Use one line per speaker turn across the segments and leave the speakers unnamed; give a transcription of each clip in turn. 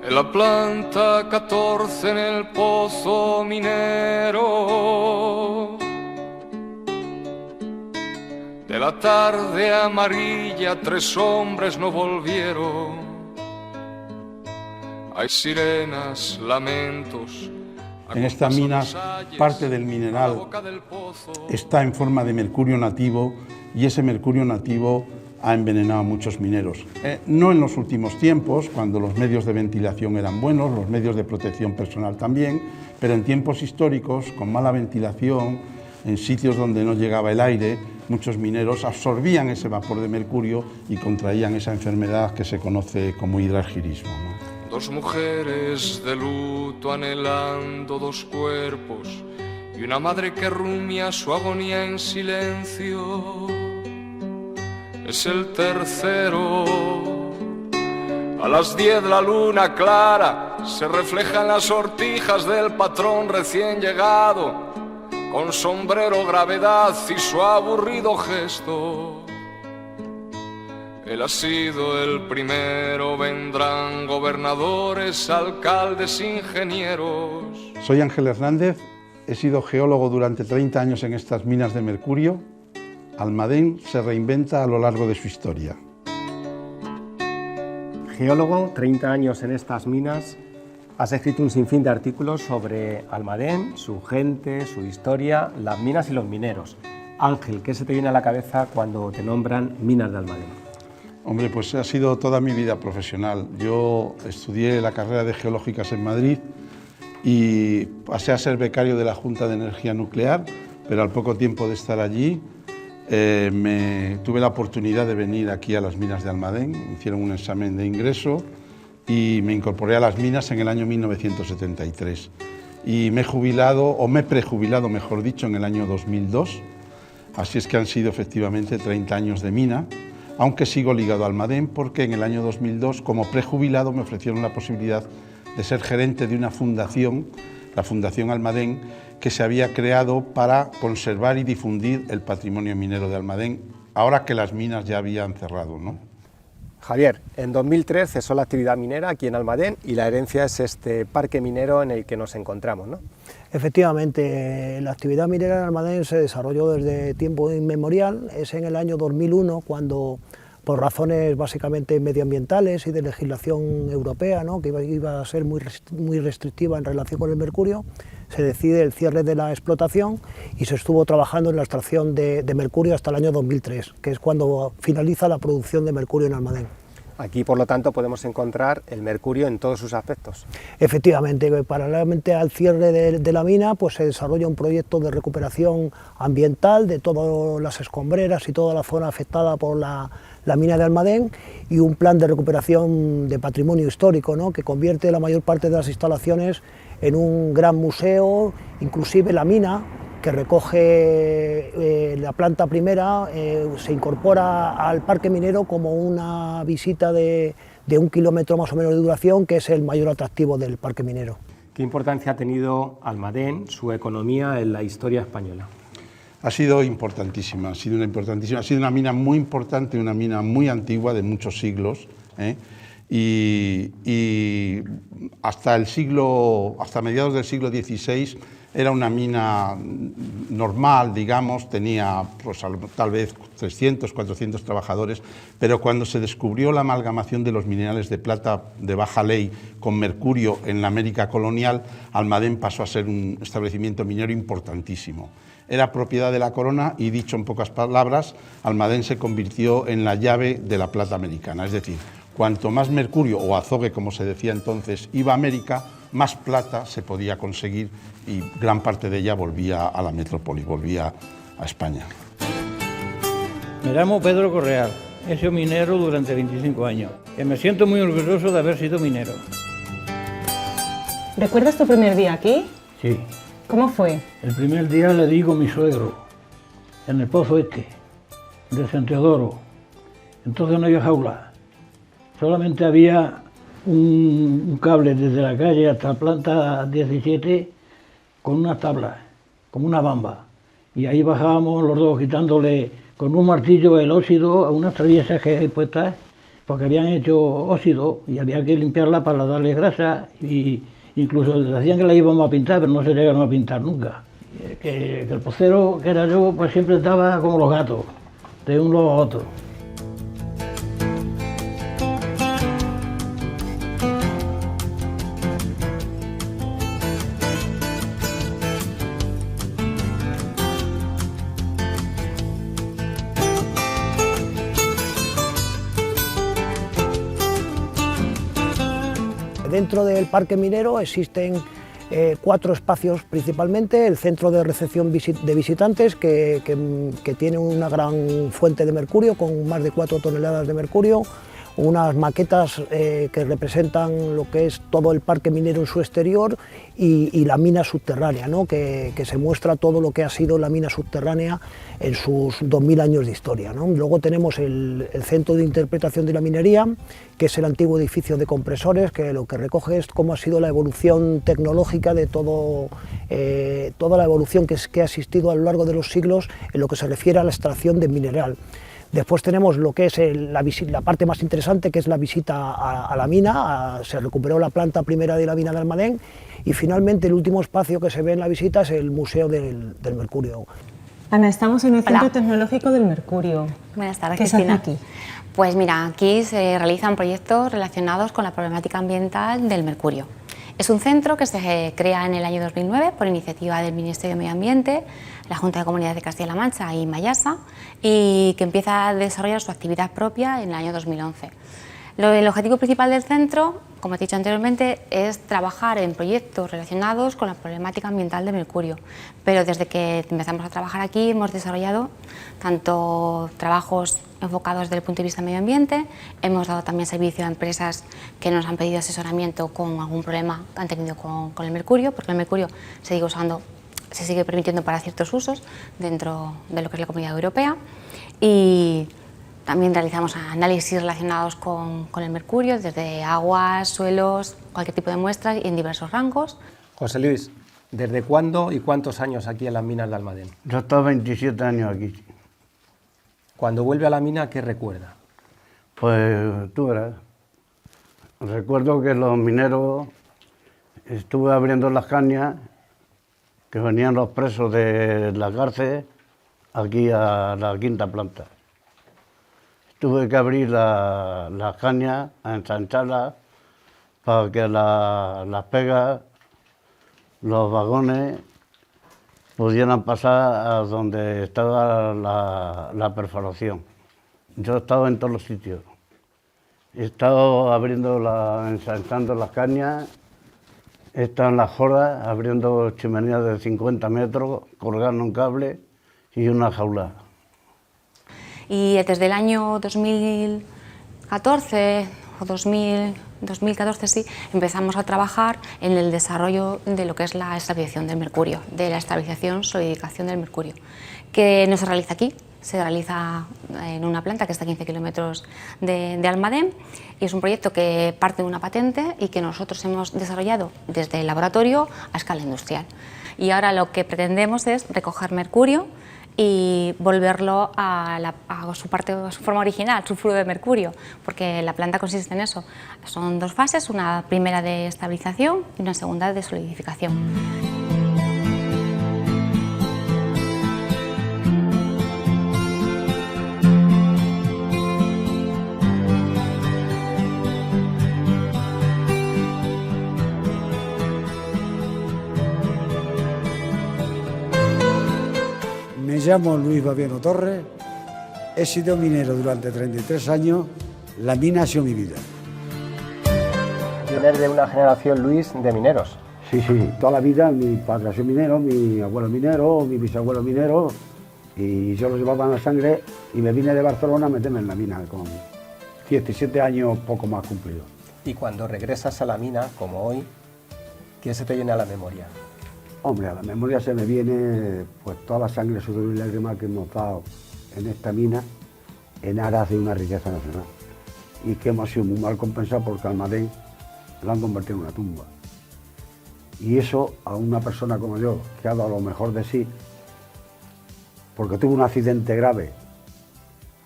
En la planta 14 en el pozo minero, de la tarde amarilla 3 hombres no volvieron. Hay sirenas, lamentos.
En estas minas, parte del mineral está en forma de mercurio nativo y ese mercurio nativo ha envenenado a muchos mineros. No en los últimos tiempos, cuando los medios de ventilación eran buenos, los medios de protección personal también, pero en tiempos históricos, con mala ventilación, en sitios donde no llegaba el aire, muchos mineros absorbían ese vapor de mercurio y contraían esa enfermedad que se conoce como hidrargirismo, ¿no?
2 mujeres de luto anhelando 2 cuerpos y una madre que rumia su agonía en silencio. Es el tercero. A las 10 la luna clara se refleja en las sortijas del patrón recién llegado, con sombrero, gravedad y su aburrido gesto. Él ha sido el primero, vendrán gobernadores, alcaldes, ingenieros.
Soy Ángel Hernández, he sido geólogo durante 30 años en estas minas de mercurio. Almadén se reinventa a lo largo de su historia.
Geólogo, 30 años en estas minas, has escrito un sinfín de artículos sobre Almadén, su gente, su historia, las minas y los mineros. Ángel, ¿qué se te viene a la cabeza cuando te nombran Minas de Almadén?
Hombre, pues ha sido toda mi vida profesional. Yo estudié la carrera de Geológicas en Madrid y pasé a ser becario de la Junta de Energía Nuclear, pero al poco tiempo de estar allí tuve la oportunidad de venir aquí a las minas de Almadén. Me hicieron un examen de ingreso y me incorporé a las minas en el año 1973. Y me he jubilado, o me he prejubilado, mejor dicho, en el año 2002. Así es que han sido efectivamente 30 años de mina, aunque sigo ligado a Almadén porque en el año 2002, como prejubilado, me ofrecieron la posibilidad de ser gerente de una fundación, la Fundación Almadén, que se había creado para conservar y difundir el patrimonio minero de Almadén, ahora que las minas ya habían cerrado, ¿no?
Javier, en 2003 cesó la actividad minera aquí en Almadén y la herencia es este parque minero en el que nos encontramos, ¿no?
Efectivamente, la actividad minera en Almadén se desarrolló desde tiempo inmemorial. Es en el año 2001 cuando, por razones básicamente medioambientales y de legislación europea, ¿no?, que iba a ser muy restrictiva en relación con el mercurio, se decide el cierre de la explotación y se estuvo trabajando en la extracción de mercurio hasta el año 2003, que es cuando finaliza la producción de mercurio en Almadén.
Aquí, por lo tanto, podemos encontrar el mercurio en todos sus aspectos.
Efectivamente, paralelamente al cierre de la mina, pues se desarrolla un proyecto de recuperación ambiental de todas las escombreras y toda la zona afectada por la mina de Almadén y un plan de recuperación de patrimonio histórico, ¿no?, que convierte la mayor parte de las instalaciones en un gran museo, inclusive la mina, que recoge la planta primera, se incorpora al parque minero como una visita de 1 kilómetro más o menos de duración, que es el mayor atractivo del parque minero.
¿Qué importancia ha tenido Almadén, su economía, en la historia española?
Ha sido importantísima, ha sido una mina muy importante, una mina muy antigua, de muchos siglos, y hasta mediados del siglo XVI era una mina normal, digamos, tenía pues, tal vez 300, 400 trabajadores, pero cuando se descubrió la amalgamación de los minerales de plata de baja ley con mercurio en la América colonial, Almadén pasó a ser un establecimiento minero importantísimo. Era propiedad de la corona y, dicho en pocas palabras, Almadén se convirtió en la llave de la plata americana, es decir, cuanto más mercurio, o azogue como se decía entonces, iba a América, más plata se podía conseguir y gran parte de ella volvía a la metrópoli, volvía a España.
Me llamo Pedro Correal, he sido minero durante 25 años y me siento muy orgulloso de haber sido minero.
¿Recuerdas tu primer día aquí?
Sí.
¿Cómo fue?
El primer día le digo a mi suegro, en el pozo de San Teodoro. Entonces no había jaula, solamente había un cable desde la calle hasta la planta 17 con una tabla, como una bamba. Y ahí bajábamos los dos quitándole con un martillo el óxido a unas traviesas que hay puestas porque habían hecho óxido y había que limpiarla para darle grasa, y incluso decían que la íbamos a pintar, pero no se llegaron a pintar nunca. Que el pocero, que era yo, pues siempre estaba como los gatos, de un lado a otro.
Dentro del parque minero existen 4 espacios principalmente: el centro de recepción de visitantes, que tiene una gran fuente de mercurio con más de 4 toneladas de mercurio, unas maquetas que representan lo que es todo el parque minero en su exterior, y la mina subterránea, ¿no? que se muestra todo lo que ha sido la mina subterránea en sus 2000 años de historia, ¿no? Luego tenemos el centro de interpretación de la minería, que es el antiguo edificio de compresores, que lo que recoge es cómo ha sido la evolución tecnológica de toda la evolución que ha existido a lo largo de los siglos en lo que se refiere a la extracción de mineral. Después tenemos lo que es la parte más interesante, que es la visita a la mina. Se recuperó la planta primera de la mina de Almadén, y finalmente el último espacio que se ve en la visita es el Museo del Mercurio.
Ana, estamos en el Centro Tecnológico del Mercurio.
Buenas tardes,
¿Qué
Cristina.
se hace aquí?
Pues mira, aquí se realizan proyectos relacionados con la problemática ambiental del mercurio. Es un centro que se crea en el año 2009 por iniciativa del Ministerio de Medio Ambiente, la Junta de Comunidades de Castilla-La Mancha y Mayasa, y que empieza a desarrollar su actividad propia en el año 2011. El objetivo principal del centro, como he dicho anteriormente, es trabajar en proyectos relacionados con la problemática ambiental del mercurio, pero desde que empezamos a trabajar aquí hemos desarrollado tanto trabajos enfocados desde el punto de vista medio ambiente, hemos dado también servicio a empresas que nos han pedido asesoramiento con algún problema que han tenido con el mercurio, porque el mercurio se sigue permitiendo para ciertos usos dentro de lo que es la Comunidad Europea, y también realizamos análisis relacionados con el mercurio, desde aguas, suelos, cualquier tipo de muestras y en diversos rangos.
José Luis, ¿desde cuándo y cuántos años aquí en las minas de Almadén?
Yo he estado 27 años aquí.
Cuando vuelve a la mina, ¿qué recuerda?
Pues tú verás. Recuerdo que los mineros, estuve abriendo las cañas, que venían los presos de la cárcel aquí a la quinta planta. Tuve que abrir las cañas, a ensancharlas, para que las pegas, los vagones, pudieran pasar a donde estaba la perforación. Yo he estado en todos los sitios. He estado ensanchando las cañas, he estado en las joras, abriendo chimeneas de 50 metros, colgando un cable y una jaula.
Y desde el año 2014 o 2014 sí, empezamos a trabajar en el desarrollo de lo que es la estabilización del mercurio, de la estabilización, solidificación del mercurio, que no se realiza aquí, se realiza en una planta que está a 15 kilómetros de Almadén, y es un proyecto que parte de una patente y que nosotros hemos desarrollado desde el laboratorio a escala industrial. Y ahora lo que pretendemos es recoger mercurio y volverlo a su forma original, sulfuro de mercurio, porque la planta consiste en eso. Son 2 fases, una primera de estabilización y una segunda de solidificación.
Me llamo Luis Babiano Torres, he sido minero durante 33 años, la mina ha sido mi vida.
Vienes de una generación, Luis, de mineros.
Sí, toda la vida mi padre ha sido minero, mi abuelo minero, mi bisabuelo minero, y yo lo llevaba en la sangre, y me vine de Barcelona a meterme en la mina con 17 años poco más cumplidos.
Y cuando regresas a la mina, como hoy, ¿qué se te viene a la memoria?
Hombre, a la memoria se me viene pues toda la sangre, sudor y lágrimas que hemos dado en esta mina en aras de una riqueza nacional, y que hemos sido muy mal compensados porque Almadén lo han convertido en una tumba. Y eso a una persona como yo, que ha dado lo mejor de sí, porque tuvo un accidente grave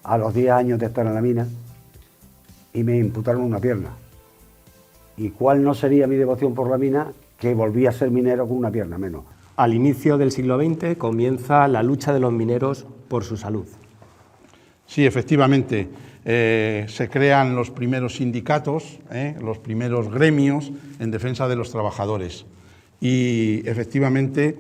a los 10 años de estar en la mina, y me imputaron una pierna. ¿Y cuál no sería mi devoción por la mina? Que volví a ser minero con una pierna menos.
Al inicio del siglo XX comienza la lucha de los mineros por su salud.
Sí, efectivamente, se crean los primeros sindicatos, los primeros gremios en defensa de los trabajadores y efectivamente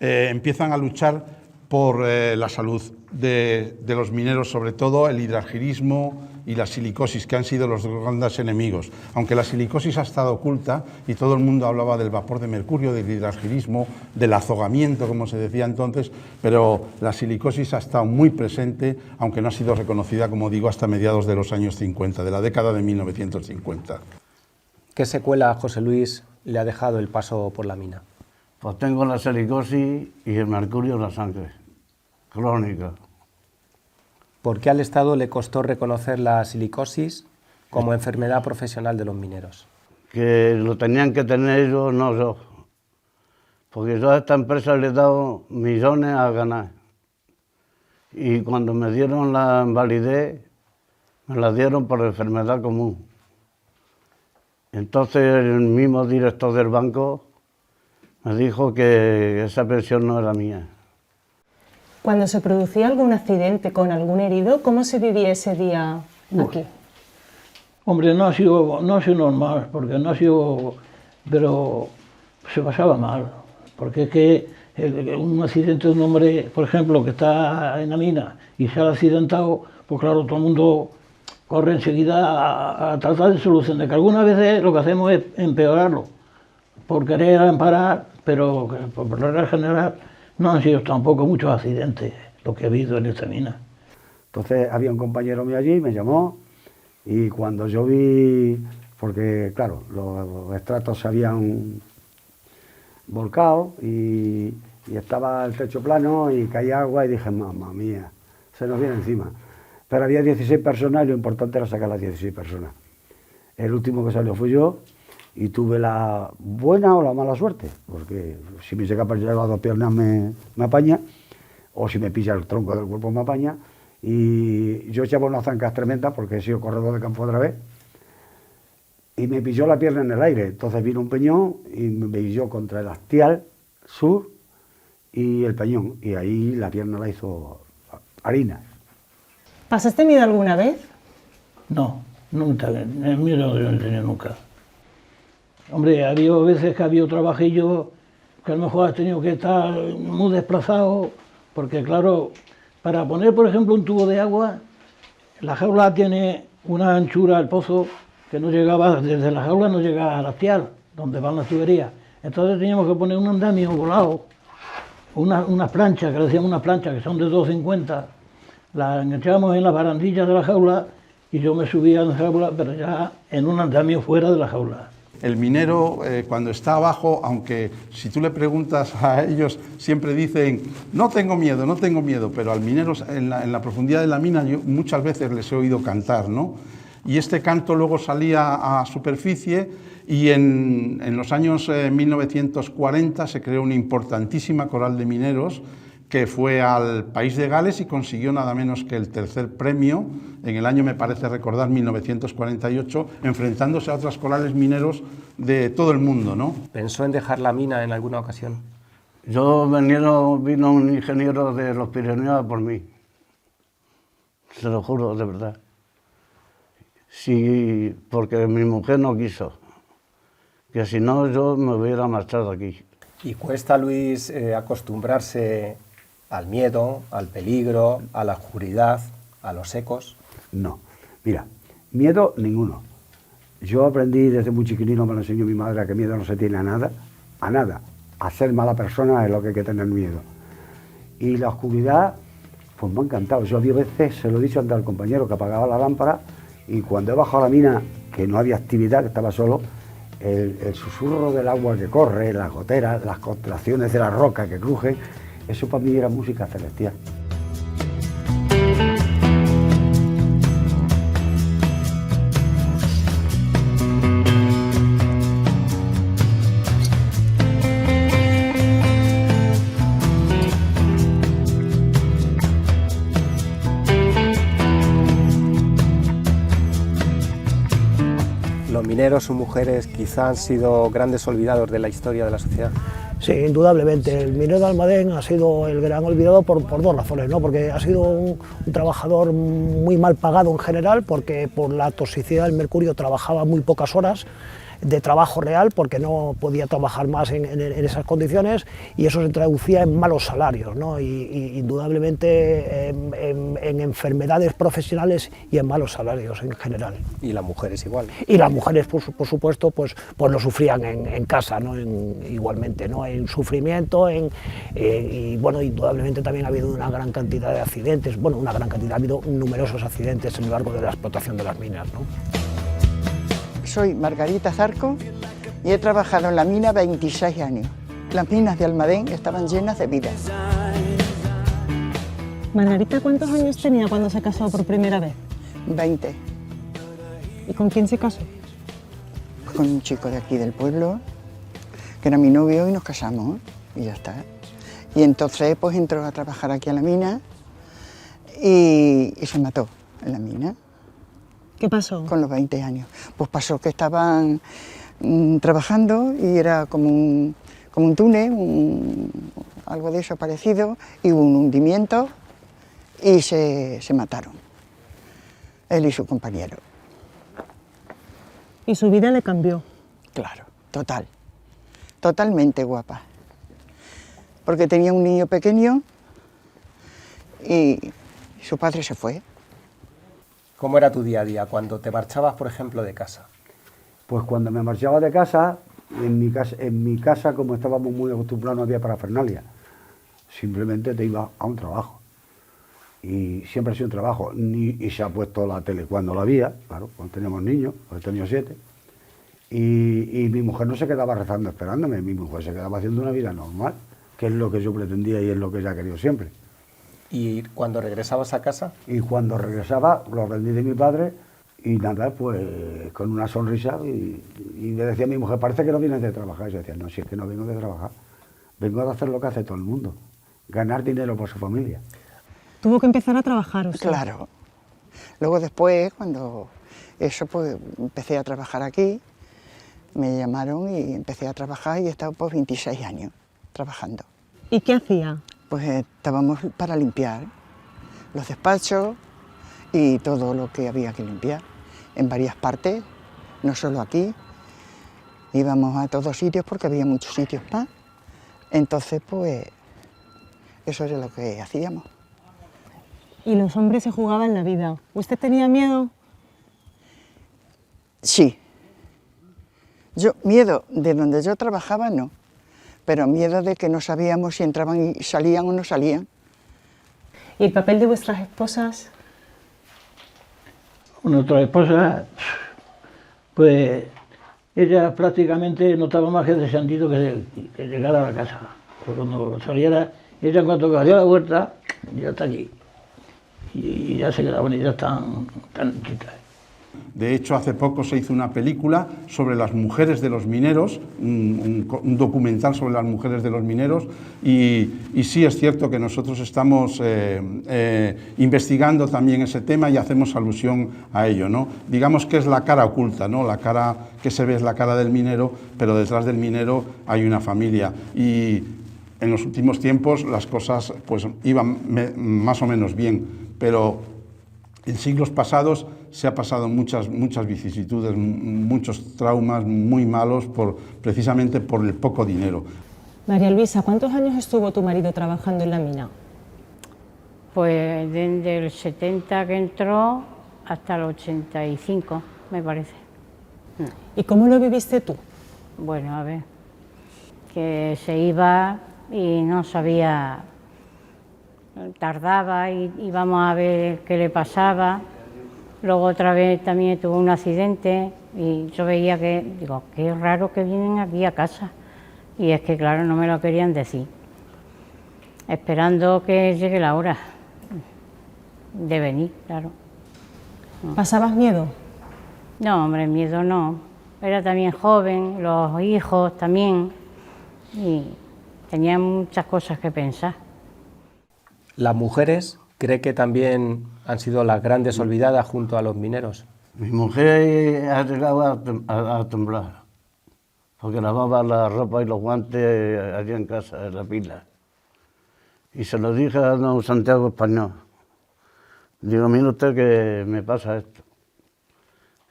empiezan a luchar por la salud de los mineros, sobre todo el hidrargirismo y la silicosis, que han sido los grandes enemigos. Aunque la silicosis ha estado oculta y todo el mundo hablaba del vapor de mercurio, del hidrargirismo, del azogamiento, como se decía entonces, pero la silicosis ha estado muy presente, aunque no ha sido reconocida, como digo, hasta mediados de los años 50, de la década de 1950.
¿Qué secuela, José Luis, le ha dejado el paso por la mina?
Pues tengo la silicosis y el mercurio en la sangre, crónica.
¿Por qué al Estado le costó reconocer la silicosis como enfermedad profesional de los mineros?
Que lo tenían que tener ellos, no yo. Porque yo a esta empresa le he dado millones a ganar. Y cuando me dieron la invalidez, me la dieron por enfermedad común. Entonces el mismo director del banco me dijo que esa pensión no era mía.
Cuando se producía algún accidente con algún herido, ¿cómo se vivía ese día aquí?
Hombre, no ha sido normal, porque no ha sido, pero se pasaba mal, porque es que un accidente de un hombre, por ejemplo, que está en la mina y se ha accidentado, pues claro, todo el mundo corre enseguida a tratar de solucionar, que algunas veces lo que hacemos es empeorarlo, por querer amparar, pero por regla general no han sido tampoco muchos accidentes lo que he habido en esta mina.
Entonces había un compañero mío allí, me llamó, y cuando yo vi, porque claro, los estratos se habían volcado y estaba el techo plano y caía agua y dije, mamma mía, se nos viene encima. Pero había 16 personas y lo importante era sacar las 16 personas. El último que salió fui yo y tuve la buena o la mala suerte, porque si me llega a pillar las dos piernas me apaña, o si me pilla el tronco del cuerpo me apaña, y yo echaba unas zancas tremendas porque he sido corredor de campo otra vez, y me pilló la pierna en el aire. Entonces vino un peñón y me pilló contra el hastial sur y el peñón, y ahí la pierna la hizo harina.
¿Pasaste miedo alguna vez?
No, nunca, el miedo no lo he tenido nunca. Hombre, ha habido veces que ha habido trabajillos que a lo mejor has tenido que estar muy desplazado, porque claro, para poner por ejemplo un tubo de agua, la jaula tiene una anchura, el pozo, que no llegaba, desde la jaula no llegaba al hastial, donde van las tuberías. Entonces teníamos que poner un andamio volado, unas planchas, que le decíamos unas planchas, que son de 2,50, las enganchábamos en las barandillas de la jaula y yo me subía en la jaula, pero ya en un andamio fuera de la jaula.
El minero, cuando está abajo, aunque si tú le preguntas a ellos, siempre dicen, no tengo miedo, pero al minero en la profundidad de la mina yo muchas veces les he oído cantar, ¿no? Y este canto luego salía a superficie y en los años 1940 se creó una importantísima coral de mineros que fue al país de Gales y consiguió nada menos que el tercer premio, en el año, me parece recordar, 1948, enfrentándose a otras corales mineros de todo el mundo, ¿no?
¿Pensó en dejar la mina en alguna ocasión?
Vino un ingeniero de los Pirineos por mí, se lo juro, de verdad. Sí, porque mi mujer no quiso, que si no yo me hubiera marchado aquí.
¿Y cuesta, Luis, acostumbrarse al miedo, al peligro, a la oscuridad, a los ecos?
No, mira, miedo ninguno. Yo aprendí desde muy chiquitino, me lo enseñó mi madre, que miedo no se tiene a nada. A ser mala persona es lo que hay que tener miedo. Y la oscuridad, pues me ha encantado. Yo había veces, se lo he dicho antes al compañero, que apagaba la lámpara y cuando he bajado a la mina, que no había actividad, que estaba solo, el susurro del agua que corre, las goteras, las contracciones de la roca que crujen, eso para mí era música celestial.
mineros o mujeres quizá han sido grandes olvidados de la historia de la sociedad?
Sí, indudablemente. El minero de Almadén ha sido el gran olvidado por dos razones, ¿no? Porque ha sido un trabajador muy mal pagado en general, porque por la toxicidad del mercurio trabajaba muy pocas horas de trabajo real, porque no podía trabajar más en esas condiciones, y eso se traducía en malos salarios, ¿no? Y indudablemente en enfermedades profesionales y en malos salarios en general.
Y las mujeres igual.
Y las mujeres, por supuesto, pues lo sufrían en casa, ¿no? Igualmente, ¿no? En sufrimiento, y bueno, indudablemente también ha habido una gran cantidad de accidentes, bueno, una gran cantidad, ha habido numerosos accidentes a lo largo de la explotación de las minas, ¿no?
Soy Margarita Zarco y he trabajado en la mina 26 años. Las minas de Almadén estaban llenas de vida.
Margarita, ¿cuántos años tenía cuando se casó por primera vez?
20.
¿Y con quién se casó?
Pues con un chico de aquí del pueblo, que era mi novio, y nos casamos, y ya está. Y entonces pues entró a trabajar aquí a la mina y se mató en la mina.
¿Qué pasó?
Con los 20 años. Pues pasó que estaban trabajando y era como un túnel, algo de eso parecido, y hubo un hundimiento y se mataron, él y su compañero.
¿Y su vida le cambió?
Claro, totalmente guapa. Porque tenía un niño pequeño y su padre se fue.
¿Cómo era tu día a día cuando te marchabas, por ejemplo, de casa?
Pues cuando me marchaba de casa, en mi casa, como estábamos muy acostumbrados, no había parafernalia. Simplemente te ibas a un trabajo. Y siempre ha sido un trabajo. Y se ha puesto la tele cuando la había, claro, cuando teníamos niños, he tenido 7. Y mi mujer no se quedaba rezando esperándome, mi mujer se quedaba haciendo una vida normal, que es lo que yo pretendía y es lo que ella ha querido siempre.
¿Y cuando regresabas a casa?
Y cuando regresaba, lo aprendí de mi padre, y nada, pues con una sonrisa, y me decía mi mujer, parece que no vienes de trabajar. Y yo decía, no, si es que no vengo de trabajar, vengo de hacer lo que hace todo el mundo, ganar dinero por su familia.
¿Tuvo que empezar a trabajar usted?
Claro. Luego después, cuando eso, pues empecé a trabajar aquí, me llamaron y empecé a trabajar y he estado por 26 años trabajando.
¿Y qué hacía?
Pues estábamos para limpiar los despachos y todo lo que había que limpiar en varias partes, no solo aquí. Íbamos a todos sitios porque había muchos sitios más. Entonces, pues, eso era lo que hacíamos.
Y los hombres se jugaban la vida. ¿Usted tenía miedo?
Sí. Miedo de donde yo trabajaba, no. Pero miedo de que no sabíamos si entraban y salían o no salían.
¿Y el papel de vuestras esposas?
Nuestra esposa, pues ella prácticamente no estaba más que deseando que llegara a la casa. Pero cuando saliera, ella en cuanto dio la vuelta, ya está aquí. Y ya se quedaban, y ya están quitas.
De hecho, hace poco se hizo una película sobre las mujeres de los mineros, un documental sobre las mujeres de los mineros, y sí es cierto que nosotros estamos investigando también ese tema y hacemos alusión a ello, ¿no? Digamos que es la cara oculta, ¿no? La cara que se ve es la cara del minero, pero detrás del minero hay una familia. Y en los últimos tiempos las cosas pues iban más o menos bien, pero en siglos pasados se ha pasado muchas vicisitudes, muchos traumas muy malos precisamente por el poco dinero.
María Luisa, ¿cuántos años estuvo tu marido trabajando en la mina?
Pues desde el 70 que entró hasta el 85, me parece.
¿Y cómo lo viviste tú?
Bueno, a ver, que se iba y no sabía, tardaba y íbamos a ver qué le pasaba. Luego otra vez también tuvo un accidente y yo veía que, digo, qué raro que vienen aquí a casa. Y es que, claro, no me lo querían decir. Esperando que llegue la hora de venir, claro.
¿Pasabas miedo?
No, hombre, miedo no. Era también joven, los hijos también, y tenía muchas cosas que pensar.
¿Las mujeres cree que también han sido las grandes olvidadas junto a los mineros?
Mi mujer ha llegado a temblar, porque lavaba la ropa y los guantes allí en casa, en la pila. Y se lo dije a don Santiago Español. Digo, mire usted que me pasa esto,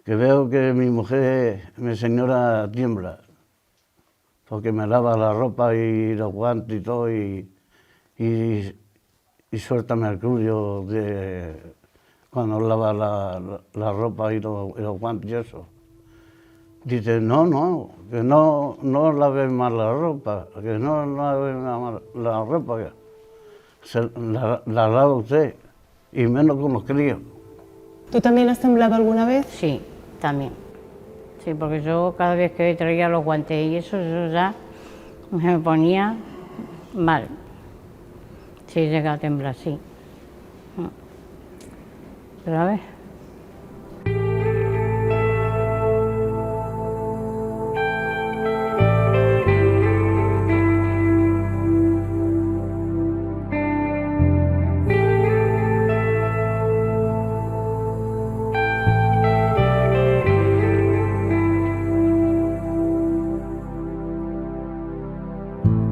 que veo que mi mujer, mi señora, tiembla, porque me lava la ropa y los guantes y todo, y suelta mercurio cuando lava la ropa y los guantes y eso. Dice, no, que no lave más la ropa, que no lave más la ropa, la lava usted, y menos con los críos.
¿Tú también has temblado alguna vez?
Sí, también. Sí, porque yo cada vez que traía los guantes y eso, yo ya me ponía mal. Sí, llega a temblar, sí. Pero a ver.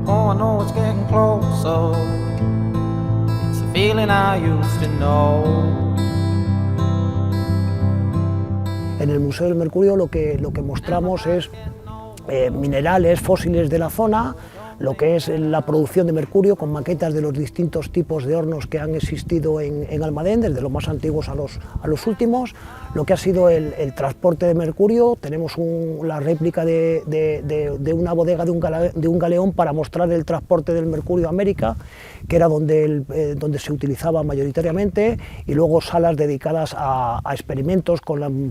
Oh, I know it's getting closer. It's a feeling I used to know.
En el Museo del Mercurio lo que mostramos es minerales fósiles de la zona, lo que es la producción de mercurio con maquetas de los distintos tipos de hornos que han existido en Almadén, desde los más antiguos a los últimos, lo que ha sido el transporte de mercurio. Tenemos la réplica de una bodega de un galeón para mostrar el transporte del mercurio a América, que era donde se utilizaba mayoritariamente, y luego salas dedicadas a experimentos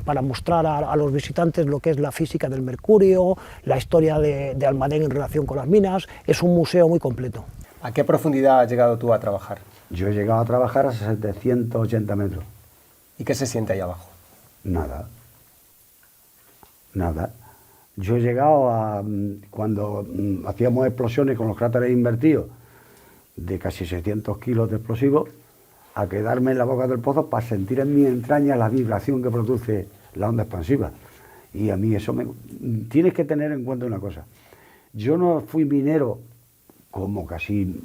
para mostrar a los visitantes lo que es la física del mercurio, la historia de Almadén en relación con las minas. Es un museo muy completo.
¿A qué profundidad has llegado tú a trabajar?
Yo he llegado a trabajar a 780 metros.
¿Y qué se siente ahí abajo?
Nada. Yo he llegado a, cuando hacíamos explosiones con los cráteres invertidos, de casi 600 kilos de explosivos, a quedarme en la boca del pozo para sentir en mi entraña la vibración que produce la onda expansiva. Y a mí eso tienes que tener en cuenta una cosa. Yo no fui minero como casi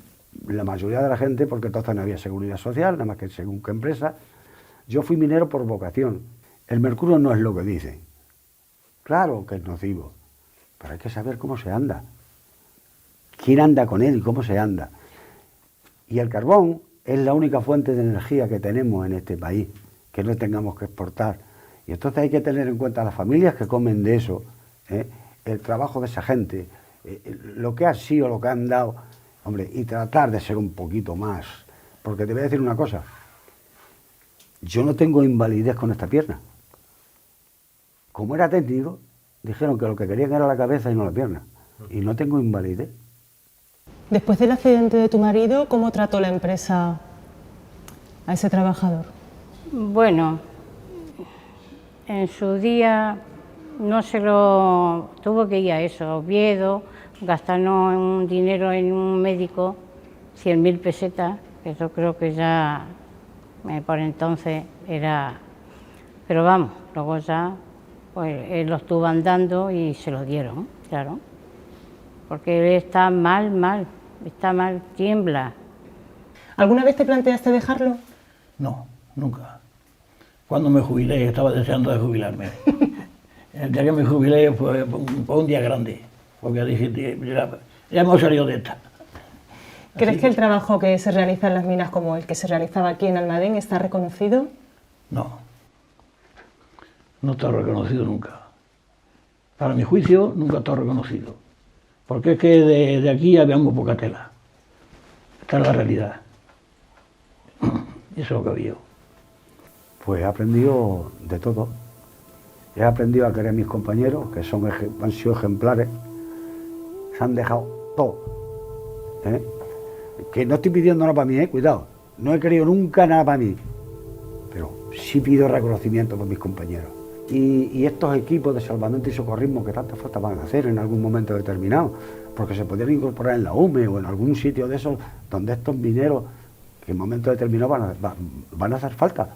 la mayoría de la gente, porque entonces no había seguridad social, nada más que según qué empresa. Yo fui minero por vocación. El mercurio no es lo que dicen. Claro que es nocivo, pero hay que saber cómo se anda. ¿Quién anda con él y cómo se anda? Y el carbón es la única fuente de energía que tenemos en este país, que no tengamos que exportar. Y entonces hay que tener en cuenta las familias que comen de eso, el trabajo de esa gente, lo que ha sido, lo que han dado, hombre, y tratar de ser un poquito más. Porque te voy a decir una cosa, yo no tengo invalidez con esta pierna. Como era técnico, dijeron que lo que querían era la cabeza y no la pierna. Y no tengo invalidez.
Después del accidente de tu marido, ¿cómo trató la empresa a ese trabajador?
Bueno, en su día no se lo tuvo que ir a eso, a Oviedo, gastarnos un dinero en un médico, 100.000 pesetas, que yo creo que ya por entonces era... Pero vamos, luego ya pues él lo estuvo andando y se lo dieron, claro. Porque él está mal, tiembla.
¿Alguna vez te planteaste dejarlo?
No, nunca. Cuando me jubilé, estaba deseando de jubilarme. El día que me jubilé fue un día grande, porque dije, ya hemos salido de esta.
¿Crees que el trabajo que se realiza en las minas como el que se realizaba aquí en Almadén está reconocido?
No está reconocido nunca. Para mi juicio, nunca está reconocido. Porque es que de aquí había muy poca tela. Esta es la realidad. Y eso es lo que había.
Pues he aprendido de todo. He aprendido a querer a mis compañeros, que han sido ejemplares. Se han dejado todo. Que no estoy pidiendo nada para mí, cuidado. No he querido nunca nada para mí. Pero sí pido reconocimiento por mis compañeros. Y estos equipos de salvamento y socorrismo que tanta falta van a hacer en algún momento determinado, porque se podrían incorporar en la UME o en algún sitio de esos donde estos mineros que en momento determinado van a hacer falta.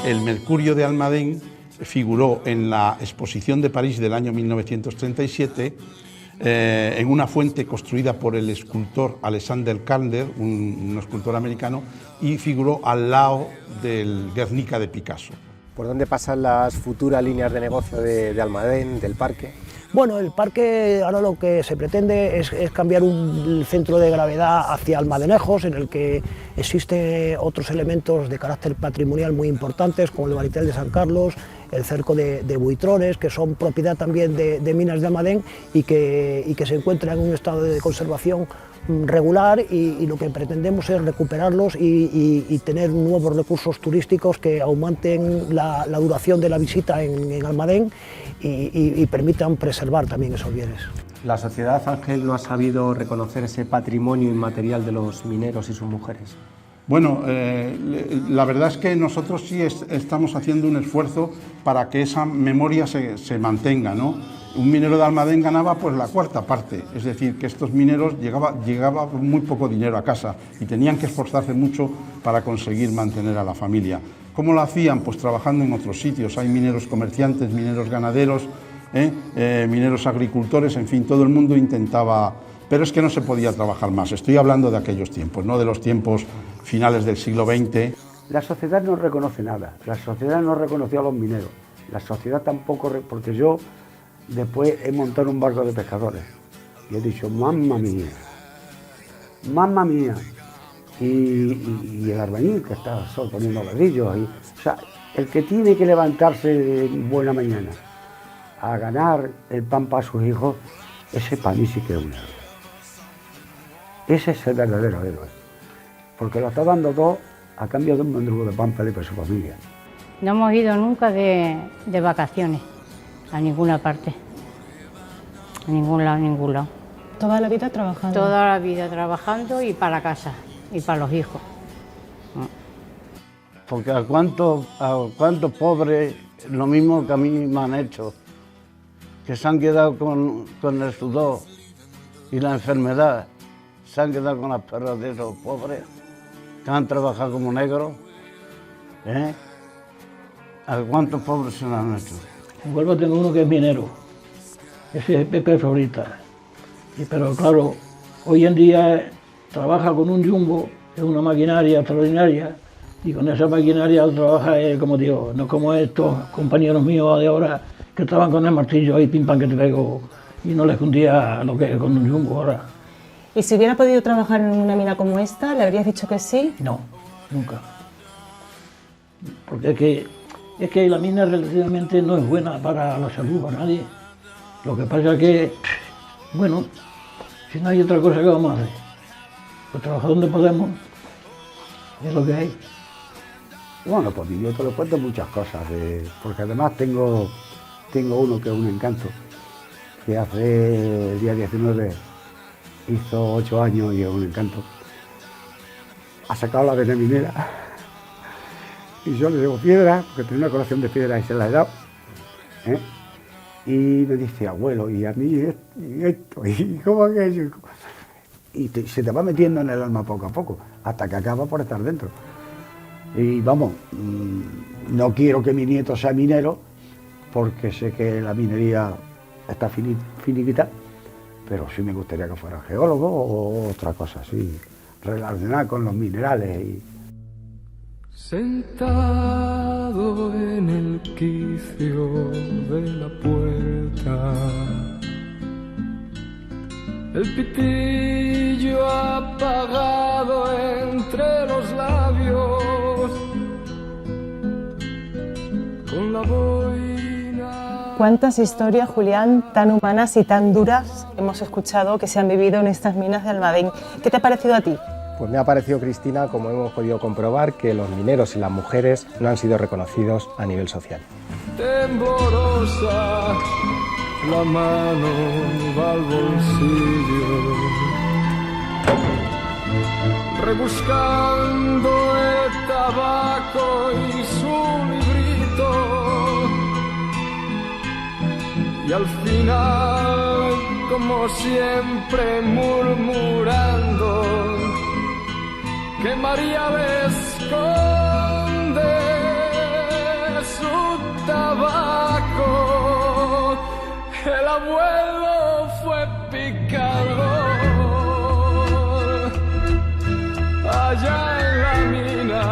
el mercurio de Almadén figuró en la exposición de París del año 1937 en una fuente construida por el escultor Alexander Calder, un escultor americano, y figuró al lado del Guernica de Picasso.
¿Por dónde pasan las futuras líneas de negocio de Almadén, del parque?
Bueno, el parque ahora lo que se pretende es cambiar el centro de gravedad hacia Almadenejos, en el que existen otros elementos de carácter patrimonial muy importantes, como el Baritel de San Carlos, el cerco de Buitrones, que son propiedad también de Minas de Almadén y que se encuentran en un estado de conservación regular, y lo que pretendemos es recuperarlos y tener nuevos recursos turísticos que aumenten la duración de la visita en Almadén y permitan preservar también esos bienes.
¿La sociedad, Ángel, no ha sabido reconocer ese patrimonio inmaterial de los mineros y sus mujeres?
Bueno, la verdad es que nosotros sí estamos haciendo un esfuerzo para que esa memoria se mantenga, ¿no? Un minero de Almadén ganaba pues la cuarta parte, es decir, que estos mineros llegaba muy poco dinero a casa y tenían que esforzarse mucho para conseguir mantener a la familia. ¿Cómo lo hacían? Pues trabajando en otros sitios. Hay mineros comerciantes, mineros ganaderos, mineros agricultores, en fin, todo el mundo intentaba, pero es que no se podía trabajar más. Estoy hablando de aquellos tiempos, no de los tiempos finales del siglo XX.
La sociedad no reconoce nada, la sociedad no reconoció a los mineros, la sociedad tampoco, porque yo después he montado un barco de pescadores y he dicho, mamma mía, y el albañil que está solo poniendo ladrillos ahí, o sea, el que tiene que levantarse de buena mañana a ganar el pan para sus hijos, ese para mí sí que es un héroe. Ese es el verdadero héroe, porque lo está dando todo a cambio de un mendrugo de pan para su familia.
No hemos ido nunca de vacaciones a ninguna parte, a ningún lado.
¿Toda la vida trabajando?
Toda la vida trabajando y para casa y para los hijos.
Porque a cuántos pobres, lo mismo que a mí me han hecho, que se han quedado con el sudor y la enfermedad, se han quedado con las perras de esos pobres, que han trabajado como negros, ¿A cuántos pobres se lo han hecho?
En Huelva tengo uno que es minero, ese es Pepe Florita. Pero claro, hoy en día trabaja con un jumbo, es una maquinaria extraordinaria, y con esa maquinaria trabaja, como digo, no como estos compañeros míos de ahora que estaban con el martillo ahí, pim pam que te pego, y no les escondía lo que es con un jumbo ahora.
¿Y si hubiera podido trabajar en una mina como esta, le habrías dicho que sí?
No, nunca. Porque es que la mina relativamente no es buena para la salud, para nadie. Lo que pasa es que, bueno, si no hay otra cosa que vamos a hacer, pues trabajar donde podemos, es lo que hay.
Bueno, pues yo te lo cuento muchas cosas, porque además tengo uno que es un encanto, que hace el día 19 hizo 8 años y es un encanto. Ha sacado la vena minera y yo le debo piedra, porque tenía una colección de piedras y se la he dado. Y me dice, abuelo, y a mí esto, y cómo que eso. Y se te va metiendo en el alma poco a poco, hasta que acaba por estar dentro. Y vamos, no quiero que mi nieto sea minero, porque sé que la minería está finiquita, pero sí me gustaría que fuera geólogo o otra cosa así, relacionada con los minerales.
Sentado en el quicio de la puerta, el pitillo apagado entre los labios, con la boina.
¿Cuántas historias, Julián, tan humanas y tan duras hemos escuchado que se han vivido en estas minas de Almadén? ¿Qué te ha parecido a ti?
Pues me ha parecido, Cristina, como hemos podido comprobar, que los mineros y las mujeres no han sido reconocidos a nivel social.
Temblorosa, la mano va al bolsillo, rebuscando el tabaco y su librito, y al final, como siempre, murmurando que María le esconde abuelo fue picador allá en la mina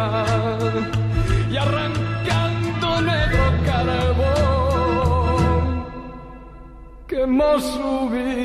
y arrancando negro carbón quemó su vida.